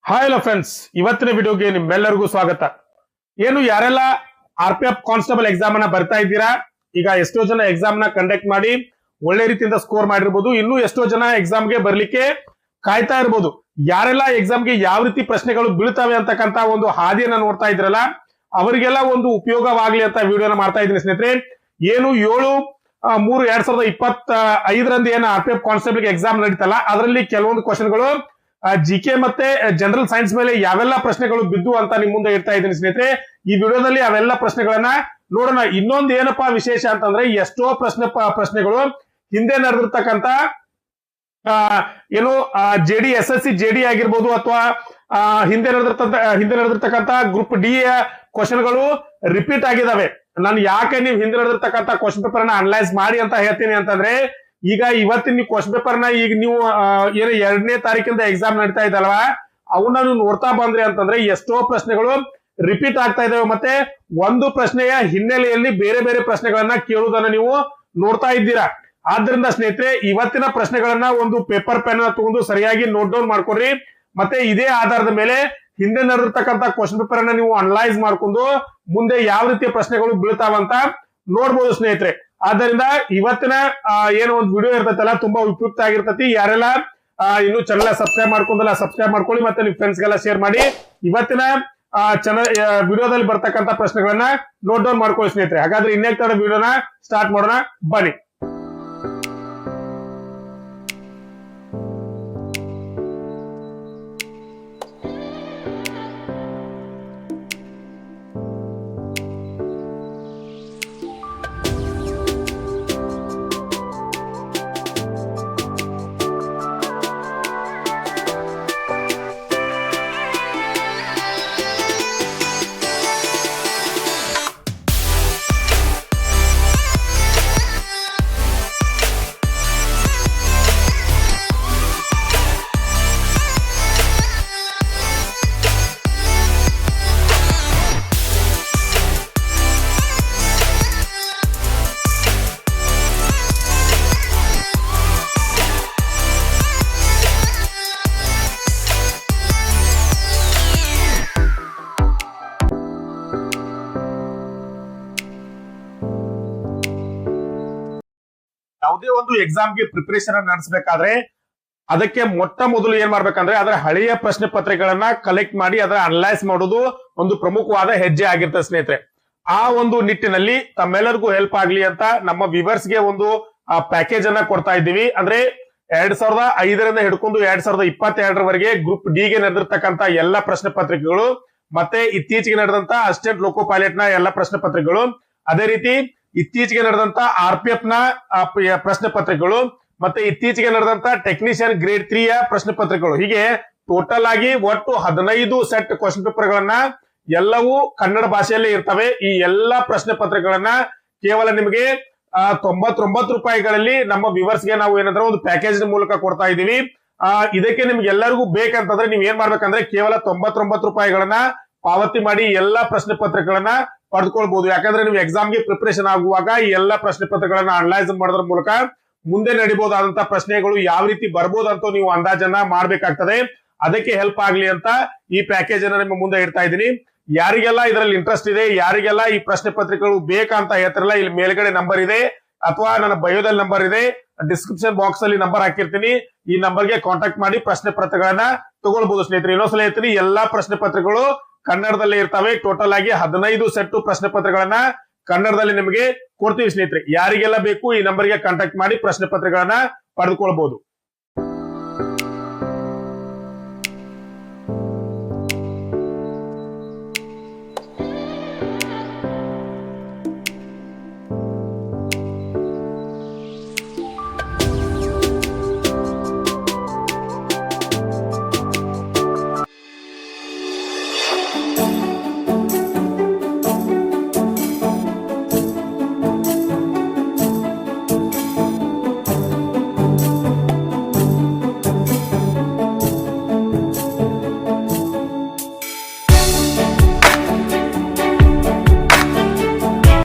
Hi hello friends, ಇವತ್ತಿನ ವಿಡಿಯೋಗೆ ನಿಮ್ಮೆಲ್ಲರಿಗೂ ಸ್ವಾಗತ. ಏನು ಯಾರೆಲ್ಲ RPF ಕಾನ್ಸ್ಟೇಬಲ್ ಎಕ್ಸಾಮ್ ಅನ್ನ ಬರ್ತಾ ಇದ್ದೀರಾ, ಈಗ ಎಷ್ಟೋ ಜನ ಎಕ್ಸಾಮ್ ನ ಕಂಡಕ್ಟ್ ಮಾಡಿ ಒಳ್ಳೆ ರೀತಿಯಿಂದ ಸ್ಕೋರ್ ಮಾಡಿರ್ಬೋದು. ಇನ್ನು ಎಷ್ಟೋ ಜನ ಎಕ್ಸಾಮ್ ಗೆ ಬರ್ಲಿಕ್ಕೆ ಕಾಯ್ತಾ ಇರ್ಬೋದು. ಯಾರೆಲ್ಲ ಎಕ್ಸಾಮ್ ಗೆ ಯಾವ ರೀತಿ ಪ್ರಶ್ನೆಗಳು ಬೀಳ್ತವೆ ಅಂತಕ್ಕಂತ ಒಂದು ಹಾದಿಯನ್ನ ನೋಡ್ತಾ ಇದ್ರಲ್ಲ, ಅವರಿಗೆಲ್ಲ ಒಂದು ಉಪಯೋಗವಾಗ್ಲಿ ಅಂತ ವಿಡಿಯೋನ ಮಾಡ್ತಾ ಇದ್ದೀನಿ ಸ್ನೇಹಿತರೆ. ಏನು 7/3/2025 ಏನು RPF ಕಾನ್ಸ್ಟೇಬಲ್ ಎಕ್ಸಾಮ್ ನಡೀತಲ್ಲ, ಅದರಲ್ಲಿ ಕೆಲವೊಂದು ಕ್ವಶನ್ಗಳು GK ಮತ್ತೆ ಜನರಲ್ ಸೈನ್ಸ್ ಮೇಲೆ ಯಾವೆಲ್ಲ ಪ್ರಶ್ನೆಗಳು ಬಿದ್ದು ಅಂತ ನಿಮ್ ಮುಂದೆ ಇಡ್ತಾ ಇದ್ದೀನಿ ಸ್ನೇಹಿತರೆ. ಈ ವಿಡಿಯೋದಲ್ಲಿ ಅವೆಲ್ಲ ಪ್ರಶ್ನೆಗಳನ್ನ ನೋಡೋಣ. ಇನ್ನೊಂದು ಏನಪ್ಪಾ ವಿಶೇಷ ಅಂತಂದ್ರೆ, ಎಷ್ಟೋ ಪ್ರಶ್ನೆಗಳು ಹಿಂದೆ ನಡೆದಿರ್ತಕ್ಕಂತ ಏನು JD SSC JD ಆಗಿರ್ಬೋದು, ಅಥವಾ ಹಿಂದೆ ನಡೆದಿರ್ತಕ್ಕಂತ ಗ್ರೂಪ್ D ಕ್ವಶನ್ಗಳು ರಿಪೀಟ್ ಆಗಿದಾವೆ. ನಾನು ಯಾಕೆ ನೀವು ಹಿಂದೆ ನಡೆದಿರ್ತಕ್ಕಂತ ಕ್ವಶನ್ ಪೇಪರ್ ಅನ್ನ ಅನಲೈಸ್ ಮಾಡಿ ಅಂತ ಹೇಳ್ತೀನಿ ಅಂತಂದ್ರೆ, ಈಗ ಇವತ್ತಿನ ನೀವು ಕ್ವಶನ್ ಪೇಪರ್ ನ ಈಗ ನೀವು ಏನು 2ನೇ ತಾರೀಕಿಂದ ಎಕ್ಸಾಮ್ ನಡೀತಾ ಇದ್ದಲ್ವಾ, ಅವನ್ನ ನೀವು ನೋಡ್ತಾ ಬಂದ್ರಿ ಅಂತಂದ್ರೆ ಎಷ್ಟೋ ಪ್ರಶ್ನೆಗಳು ರಿಪೀಟ್ ಆಗ್ತಾ ಇದಾವೆ. ಮತ್ತೆ ಒಂದು ಪ್ರಶ್ನೆಯ ಹಿನ್ನೆಲೆಯಲ್ಲಿ ಬೇರೆ ಬೇರೆ ಪ್ರಶ್ನೆಗಳನ್ನ ಕೇಳುವುದನ್ನ ನೀವು ನೋಡ್ತಾ ಇದ್ದೀರಾ. ಆದ್ರಿಂದ ಸ್ನೇಹಿತರೆ, ಇವತ್ತಿನ ಪ್ರಶ್ನೆಗಳನ್ನ ಒಂದು ಪೇಪರ್ ಪೆನ್ ತಗೊಂಡು ಸರಿಯಾಗಿ ನೋಟ್ ಡೌನ್ ಮಾಡ್ಕೊಡ್ರಿ. ಮತ್ತೆ ಇದೇ ಆಧಾರದ ಮೇಲೆ ಹಿಂದೆ ನಡೆದಿರ್ತಕ್ಕಂಥ ಕ್ವಶನ್ ಪೇಪರ್ ಅನ್ನ ನೀವು ಅನಲೈಸ್ ಮಾಡ್ಕೊಂಡು ಮುಂದೆ ಯಾವ ರೀತಿಯ ಪ್ರಶ್ನೆಗಳು ಬೀಳ್ತಾವಂತ ನೋಡ್ಬೋದು ಸ್ನೇಹಿತರೆ. ಆದ್ದರಿಂದ ಇವತ್ತಿನ ಏನೋ ಒಂದು ವಿಡಿಯೋ ಇರ್ತೈತಲ್ಲ, ತುಂಬಾ ಉಪಯುಕ್ತ ಆಗಿರ್ತೈತಿ. ಯಾರೆಲ್ಲ ಇನ್ನು ಚಾನೆಲ್ ಸಬ್ಸ್ಕ್ರೈಬ್ ಮಾಡ್ಕೊಂಡಲ್ಲ, ಸಬ್ಸ್ಕ್ರೈಬ್ ಮಾಡ್ಕೊಳ್ಳಿ, ಮತ್ತೆ ನಿಮ್ ಫ್ರೆಂಡ್ಸ್ ಗೆಲ್ಲ ಶೇರ್ ಮಾಡಿ. ಇವತ್ತಿನ ವಿಡಿಯೋದಲ್ಲಿ ಬರ್ತಕ್ಕಂಥ ಪ್ರಶ್ನೆಗಳನ್ನ ನೋಟ್ ಡೌನ್ ಮಾಡ್ಕೊಳ್ಳಿ ಸ್ನೇಹಿತರೆ. ಹಾಗಾದ್ರೆ ಇನ್ನೇಕ್ ತಡ ವಿಡಿಯೋನ ಸ್ಟಾರ್ಟ್ ಮಾಡೋಣ, ಬನ್ನಿ. ಯಾವುದೇ ಒಂದು ಎಕ್ಸಾಮ್ಗೆ ಪ್ರಿಪರೇಷನ್ ನಡೆಸಬೇಕಾದ್ರೆ ಅದಕ್ಕೆ ಮೊಟ್ಟ ಮೊದಲು ಏನ್ ಮಾಡ್ಬೇಕಂದ್ರೆ, ಅದರ ಹಳೆಯ ಪ್ರಶ್ನೆ ಪತ್ರಿಕೆಗಳನ್ನ ಕಲೆಕ್ಟ್ ಮಾಡಿ ಅದರ ಅನಲೈಸ್ ಮಾಡೋದು ಒಂದು ಪ್ರಮುಖವಾದ ಹೆಜ್ಜೆ ಆಗಿರ್ತದೆ ಸ್ನೇಹಿತರೆ. ಆ ಒಂದು ನಿಟ್ಟಿನಲ್ಲಿ ತಮ್ಮೆಲ್ಲರಿಗೂ ಹೆಲ್ಪ್ ಆಗ್ಲಿ ಅಂತ ನಮ್ಮ ವ್ಯೂವರ್ಸ್ ಗೆ ಒಂದು ಪ್ಯಾಕೇಜ್ ಅನ್ನ ಕೊಡ್ತಾ ಇದ್ದೀವಿ. ಅಂದ್ರೆ 2005 ಹಿಡ್ಕೊಂಡು 2022 ಗ್ರೂಪ್ D ಗೆ ನಡೆದಿರ್ತಕ್ಕಂತ ಎಲ್ಲಾ ಪ್ರಶ್ನೆ ಪತ್ರಿಕೆಗಳು, ಮತ್ತೆ ಇತ್ತೀಚೆಗೆ ನಡೆದಂತ ಅಸಿಸ್ಟೆಂಟ್ ಲೋಕೋ ಪೈಲಟ್ ನ ಎಲ್ಲಾ ಪ್ರಶ್ನೆ ಪತ್ರಿಕೆಗಳು, ಅದೇ ರೀತಿ ಇತ್ತೀಚೆಗೆ ನಡೆದಂತ RPF ನ ಪ್ರಶ್ನೆ ಪತ್ರಿಕೆಗಳು, ಮತ್ತೆ ಇತ್ತೀಚೆಗೆ ನಡೆದಂತ ಟೆಕ್ನಿಷಿಯನ್ ಗ್ರೇಡ್ 3 ಪ್ರಶ್ನೆ ಪತ್ರಿಕೆಗಳು, ಹೀಗೆ ಟೋಟಲ್ ಆಗಿ ಒಟ್ಟು 15 ಸೆಟ್ ಕ್ವಶನ್ ಪೇಪರ್ ಗಳನ್ನ ಎಲ್ಲವೂ ಕನ್ನಡ ಭಾಷೆಯಲ್ಲೇ ಇರ್ತವೆ. ಈ ಎಲ್ಲಾ ಪ್ರಶ್ನೆ ಪತ್ರಿಕೆಗಳನ್ನ ಕೇವಲ ನಿಮಗೆ 99 ರೂಪಾಯಿಗಳಲ್ಲಿ ನಮ್ಮ ವ್ಯೂವರ್ಸ್ ಗೆ ನಾವು ಏನಾದ್ರೂ ಒಂದು ಪ್ಯಾಕೇಜ್ ಮೂಲಕ ಕೊಡ್ತಾ ಇದೀವಿ. ಇದಕ್ಕೆ ನಿಮ್ಗೆ ಎಲ್ಲರಿಗೂ ಬೇಕಂತಂದ್ರೆ ನೀವ್ ಏನ್ ಮಾಡ್ಬೇಕಂದ್ರೆ, ಕೇವಲ 99 ರೂಪಾಯಿಗಳನ್ನ ಪಾವತಿ ಮಾಡಿ ಎಲ್ಲಾ ಪ್ರಶ್ನೆ ಪತ್ರಿಕೆಗಳನ್ನ ಪಡೆದುಕೊಳ್ಬಹುದು. ಯಾಕಂದ್ರೆ ನೀವು ಎಕ್ಸಾಮ್ಗೆ ಪ್ರಿಪರೇಷನ್ ಆಗುವಾಗ ಈ ಎಲ್ಲಾ ಪ್ರಶ್ನೆ ಪತ್ರಗಳನ್ನ ಅನಲೈಸ್ ಮಾಡೋದ್ರ ಮೂಲಕ ಮುಂದೆ ನಡಿಬಹುದಾದಂತಹ ಪ್ರಶ್ನೆಗಳು ಯಾವ ರೀತಿ ಬರ್ಬೋದು ಅಂತ ನೀವು ಅಂದಾಜನ್ನ ಮಾಡ್ಬೇಕಾಗ್ತದೆ. ಅದಕ್ಕೆ ಹೆಲ್ಪ್ ಆಗ್ಲಿ ಅಂತ ಈ ಪ್ಯಾಕೇಜ್ ಅನ್ನ ನಿಮ್ಮ ಮುಂದೆ ಇಡ್ತಾ ಇದ್ದೀನಿ. ಯಾರಿಗೆಲ್ಲ ಇದರಲ್ಲಿ ಇಂಟ್ರೆಸ್ಟ್ ಇದೆ, ಯಾರಿಗೆಲ್ಲ ಈ ಪ್ರಶ್ನೆ ಪತ್ರಿಕೆಗಳು ಬೇಕಂತ ಹೇಳ್ತಾರಲ್ಲ, ಇಲ್ಲಿ ಮೇಲ್ಗಡೆ ನಂಬರ್ ಇದೆ ಅಥವಾ ನನ್ನ ಬಯೋದಲ್ಲಿ ನಂಬರ್ ಇದೆ, ಡಿಸ್ಕ್ರಿಪ್ಷನ್ ಬಾಕ್ಸ್ ಅಲ್ಲಿ ನಂಬರ್ ಹಾಕಿರ್ತೀನಿ. ಈ ನಂಬರ್ಗೆ ಕಾಂಟ್ಯಾಕ್ಟ್ ಮಾಡಿ ಪ್ರಶ್ನೆ ಪತ್ರಗಳನ್ನ ತಗೊಳ್ಬಹುದು ಸ್ನೇಹಿತರೆ. ಇನ್ನೊಂದ್ಸಲ ಹೇಳ್ತೀನಿ, ಎಲ್ಲಾ ಪ್ರಶ್ನೆ ಪತ್ರಗಳು ಕನ್ನಡದಲ್ಲೇ ಇರ್ತವೆ. ಟೋಟಲ್ ಆಗಿ 15 ಸೆಟ್ ಪ್ರಶ್ನೆ ಪತ್ರಗಳನ್ನ ಕನ್ನಡದಲ್ಲಿ ನಿಮಗೆ ಕೊಡ್ತೀವಿ ಸ್ನೇಹಿತರೆ. ಯಾರಿಗೆಲ್ಲ ಬೇಕು ಈ ನಂಬರ್ಗೆ ಕಾಂಟ್ಯಾಕ್ಟ್ ಮಾಡಿ ಪ್ರಶ್ನೆ ಪತ್ರಗಳನ್ನ ಪಡೆದುಕೊಳ್ಬಹುದು.